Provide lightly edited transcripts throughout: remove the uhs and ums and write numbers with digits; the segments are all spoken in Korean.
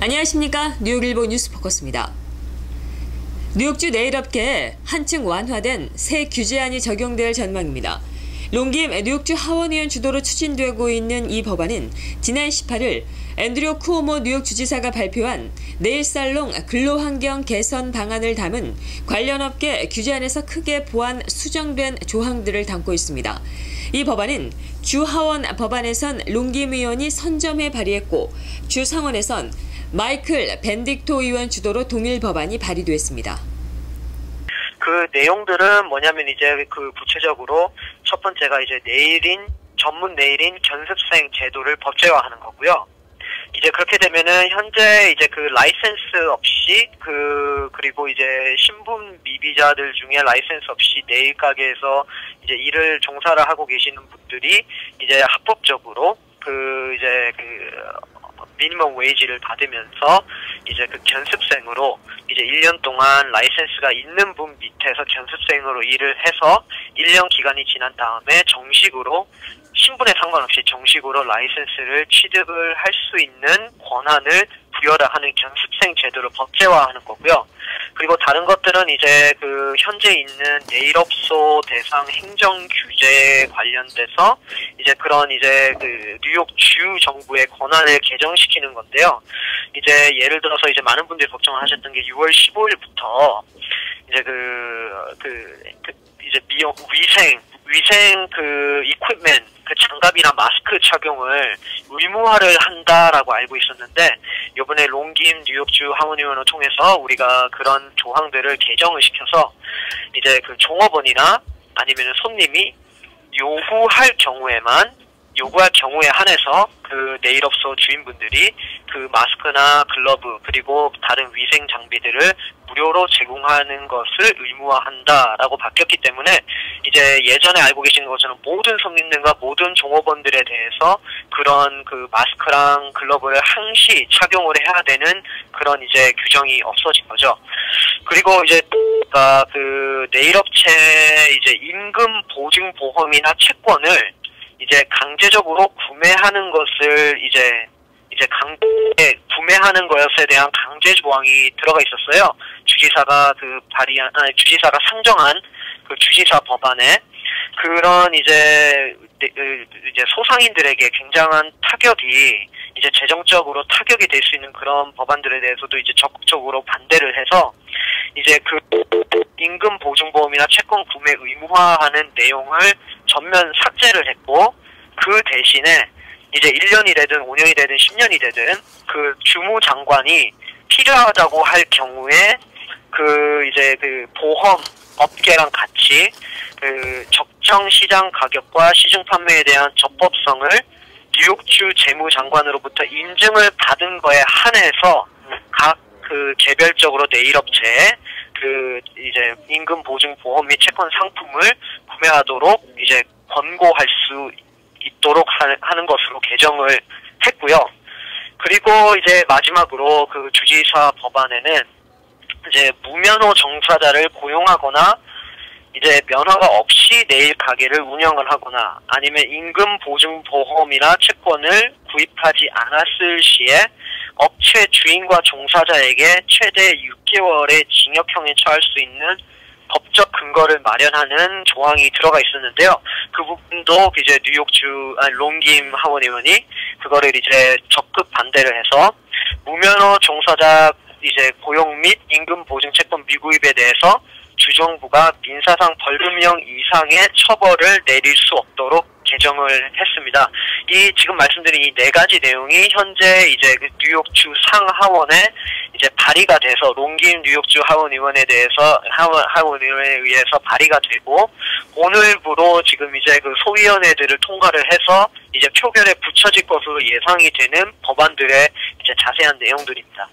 안녕하십니까. 뉴욕일보 뉴스포커스입니다. 뉴욕주 네일업계에 한층 완화된 새 규제안이 적용될 전망입니다. 롱김 뉴욕주 하원의원 주도로 추진되고 있는 이 법안은 지난 18일 앤드류 쿠오모 뉴욕주지사가 발표한 네일살롱 근로환경 개선 방안을 담은 관련 업계 규제안에서 크게 보완 수정된 조항들을 담고 있습니다. 이 법안은 주 하원 법안에선 롱김 의원이 선점해 발의했고 주 상원에선 마이클 벤딕토 의원 주도로 동일 법안이 발의됐습니다. 그 내용들은 뭐냐면 이제 그 구체적으로 첫 번째가 이제 전문 네일인 견습생 제도를 법제화하는 거고요. 이제 그렇게 되면은 현재 이제 그 라이센스 없이 그리고 이제 신분 미비자들 중에 라이센스 없이 네일 가게에서 이제 일을 종사를 하고 계시는 분들이 이제 합법적으로 미니멈 웨이지를 받으면서 이제 그 견습생으로 이제 1년 동안 라이센스가 있는 분 밑에서 견습생으로 일을 해서 1년 기간이 지난 다음에 정식으로 신분에 상관없이 정식으로 라이센스를 취득을 할 수 있는 권한을 부여를 하는 견습생 제도를 법제화하는 거고요. 그리고 다른 것들은 이제 그 현재 있는 네일업소 대상 행정 규제에 관련돼서 이제 그런 이제 그 뉴욕 주 정부의 권한을 개정시키는 건데요. 이제 예를 들어서 이제 많은 분들이 걱정을 하셨던 게 6월 15일부터 이제 이제 위생 그 이퀴프먼트 그 장갑이나 마스크 착용을 의무화를 한다라고 알고 있었는데 이번에 롱김 뉴욕주 하원의원을 통해서 우리가 그런 조항들을 개정을 시켜서 이제 그 종업원이나 아니면 손님이 요구할 경우에 한해서 그 네일업소 주인분들이 그 마스크나 글러브 그리고 다른 위생 장비들을 무료로 제공하는 것을 의무화한다라고 바뀌었기 때문에 이제 예전에 알고 계신 것처럼 모든 손님들과 모든 종업원들에 대해서 그런 그 마스크랑 글러브를 항시 착용을 해야 되는 그런 이제 규정이 없어진 거죠. 그리고 이제 그 네일업체 이제 임금 보증 보험이나 채권을 이제 강제적으로 구매하는 것을 구매하는 것에 대한 강제 조항이 들어가 있었어요. 주지사가 주지사가 상정한 그 주지사 법안에 그런 이제 소상인들에게 굉장한 타격이 이제 재정적으로 타격이 될 수 있는 그런 법안들에 대해서도 이제 적극적으로 반대를 해서 이제 그 임금 보증보험이나 채권 구매 의무화하는 내용을 전면 삭제를 했고 그 대신에 이제 1년이 되든 5년이 되든 10년이 되든 그 주무장관이 필요하다고 할 경우에 그 보험 업계랑 같이 그 적정 시장 가격과 시중 판매에 대한 적법성을 뉴욕주 재무장관으로부터 인증을 받은 거에 한해서 각 그 개별적으로 네일업체에 그 이제 임금 보증 보험 및 채권 상품을 구매하도록 이제 권고할 수 있도록 하는 것으로 개정을 했고요. 그리고 이제 마지막으로 그 주지사 법안에는 이제 무면허 종사자를 고용하거나 이제 면허가 없이 네일 가게를 운영을 하거나 아니면 임금 보증 보험이나 채권을 구입하지 않았을 시에 업체 주인과 종사자에게 최대 6개월의 징역형에 처할 수 있는 법적 근거를 마련하는 조항이 들어가 있었는데요. 그 부분도 이제 뉴욕주 롱김 하원의원이 그거를 이제 적극 반대를 해서 무면허 종사자 이제 고용 및 임금 보증 채권 미구입에 대해서 주정부가 민사상 벌금형 이상의 처벌을 내릴 수 없도록 개정을 했습니다. 이 지금 말씀드린 이 네 가지 내용이 현재 이제 그 뉴욕주 상하원에 이제 발의가 돼서 롱김 뉴욕주 하원의원에 대해서 하원의원에 의해서 발의가 되고 오늘부로 지금 이제 그 소위원회들을 통과를 해서 이제 표결에 붙여질 것으로 예상이 되는 법안들의 이제 자세한 내용들입니다.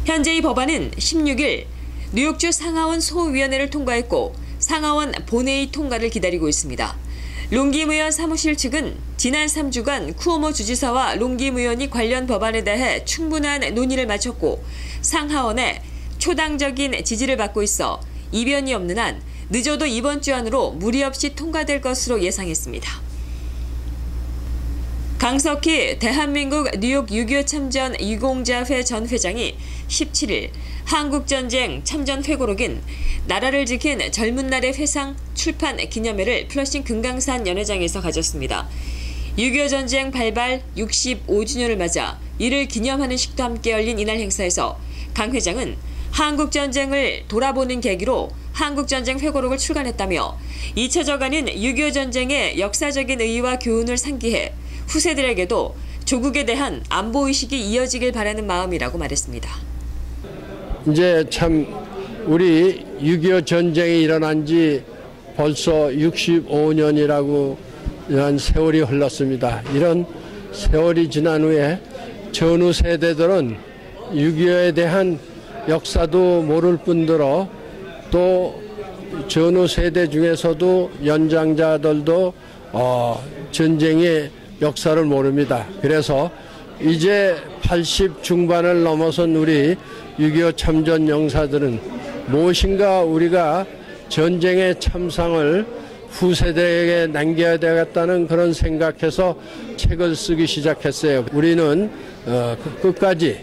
현재 이 법안은 16일 뉴욕주 상하원 소위원회를 통과했고 상하원 본회의 통과를 기다리고 있습니다. 롱김 의원 사무실 측은 지난 3주간 쿠오모 주지사와 롱김 의원이 관련 법안에 대해 충분한 논의를 마쳤고 상하원에 초당적인 지지를 받고 있어 이변이 없는 한 늦어도 이번 주 안으로 무리 없이 통과될 것으로 예상했습니다. 강석희 대한민국 뉴욕 6.25 참전 유공자회 전 회장이 17일 한국전쟁 참전 회고록인 나라를 지킨 젊은 날의 회상 출판 기념회를 플러싱 금강산 연회장에서 가졌습니다. 6.25 전쟁 발발 65주년을 맞아 이를 기념하는 식도 함께 열린 이날 행사에서 강 회장은 한국전쟁을 돌아보는 계기로 한국전쟁 회고록을 출간했다며 잊혀져가는 6.25 전쟁의 역사적인 의의와 교훈을 상기해 후세들에게도 조국에 대한 안보의식이 이어지길 바라는 마음이라고 말했습니다. 이제 참 우리 6.25 전쟁이 일어난 지 벌써 65년이라고 한 세월이 흘렀습니다. 이런 세월이 지난 후에 전후 세대들은 6.25에 대한 역사도 모를 뿐더러 또 전후 세대 중에서도 연장자들도 전쟁의 역사를 모릅니다. 그래서 이제 80 중반을 넘어선 우리 6.25 참전 영사들은 무엇인가 우리가 전쟁의 참상을 후세대에게 남겨야 되겠다는 그런 생각해서 책을 쓰기 시작했어요. 우리는 끝까지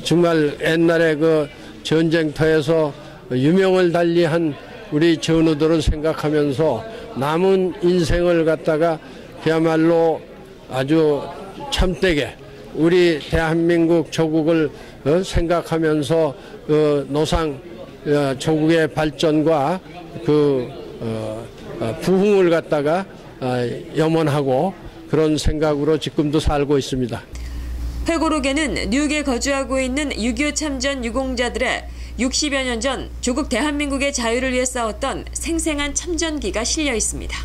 정말 옛날에 그 전쟁터에서 유명을 달리한 우리 전우들을 생각하면서 남은 인생을 갖다가 그야말로 아주 참되게 우리 대한민국 조국을 생각하면서 노상 조국의 발전과 부흥을 갖다가 염원하고 그런 생각으로 지금도 살고 있습니다. 회고록에는 뉴욕에 거주하고 있는 6.25 참전 유공자들의 60여 년 전 조국 대한민국의 자유를 위해 싸웠던 생생한 참전기가 실려 있습니다.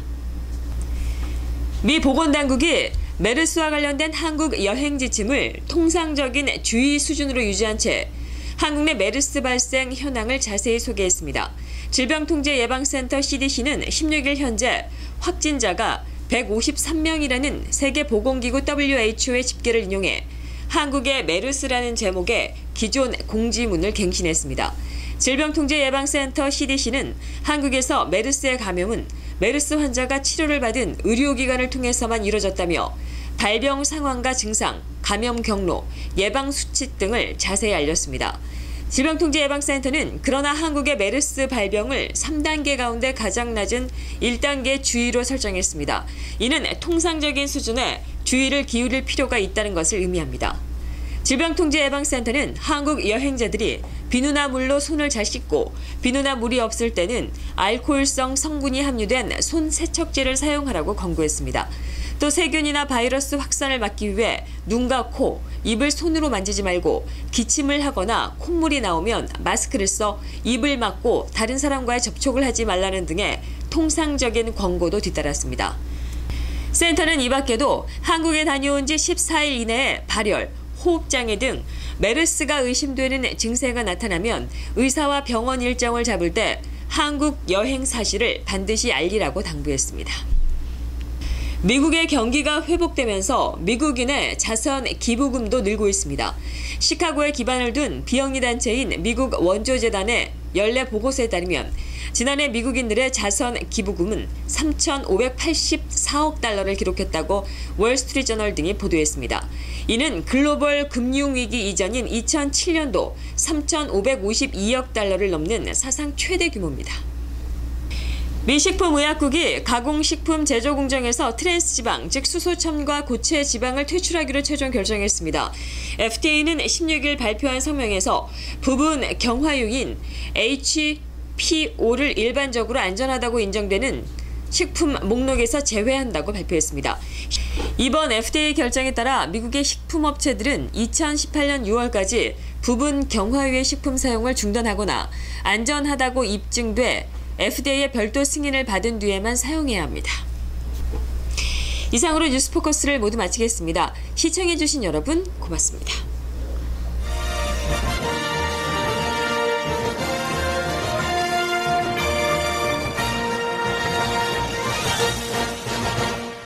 미 보건당국이 메르스와 관련된 한국 여행 지침을 통상적인 주의 수준으로 유지한 채 한국 내 메르스 발생 현황을 자세히 소개했습니다. 질병통제예방센터 CDC는 16일 현재 확진자가 153명이라는 세계보건기구 WHO의 집계를 인용해 한국의 메르스라는 제목의 기존 공지문을 갱신했습니다. 질병통제예방센터 CDC는 한국에서 메르스의 감염은 메르스 환자가 치료를 받은 의료기관을 통해서만 이뤄졌다며 발병 상황과 증상, 감염 경로, 예방 수칙 등을 자세히 알렸습니다. 질병통제예방센터는 그러나 한국의 메르스 발병을 3단계 가운데 가장 낮은 1단계 주의로 설정했습니다. 이는 통상적인 수준의 주의를 기울일 필요가 있다는 것을 의미합니다. 질병통제예방센터는 한국 여행자들이 비누나 물로 손을 잘 씻고 비누나 물이 없을 때는 알코올성 성분이 함유된 손 세척제를 사용하라고 권고했습니다. 또 세균이나 바이러스 확산을 막기 위해 눈과 코, 입을 손으로 만지지 말고 기침을 하거나 콧물이 나오면 마스크를 써 입을 막고 다른 사람과의 접촉을 하지 말라는 등의 통상적인 권고도 뒤따랐습니다. 센터는 이 밖에도 한국에 다녀온 지 14일 이내에 발열, 호흡장애 등 메르스가 의심되는 증세가 나타나면 의사와 병원 일정을 잡을 때 한국 여행 사실을 반드시 알리라고 당부했습니다. 미국의 경기가 회복되면서 미국인의 자선 기부금도 늘고 있습니다. 시카고에 기반을 둔 비영리 단체인 미국 원조재단의 연례 보고서에 따르면 지난해 미국인들의 자선 기부금은 3,584억 달러를 기록했다고 월스트리트저널 등이 보도했습니다. 이는 글로벌 금융위기 이전인 2007년도 3,552억 달러를 넘는 사상 최대 규모입니다. 미 식품의약국이 가공식품 제조 공정에서 트랜스지방, 즉 수소첨과 고체 지방을 퇴출하기로 최종 결정했습니다. FDA는 16일 발표한 성명에서 부분 경화유인 HPO를 일반적으로 안전하다고 인정되는 식품 목록에서 제외한다고 발표했습니다. 이번 FDA 결정에 따라 미국의 식품업체들은 2018년 6월까지 부분 경화유의 식품 사용을 중단하거나 안전하다고 입증돼 FDA의 별도 승인을 받은 뒤에만 사용해야 합니다. 이상으로 뉴스포커스를 모두 마치겠습니다. 시청해주신 여러분 고맙습니다.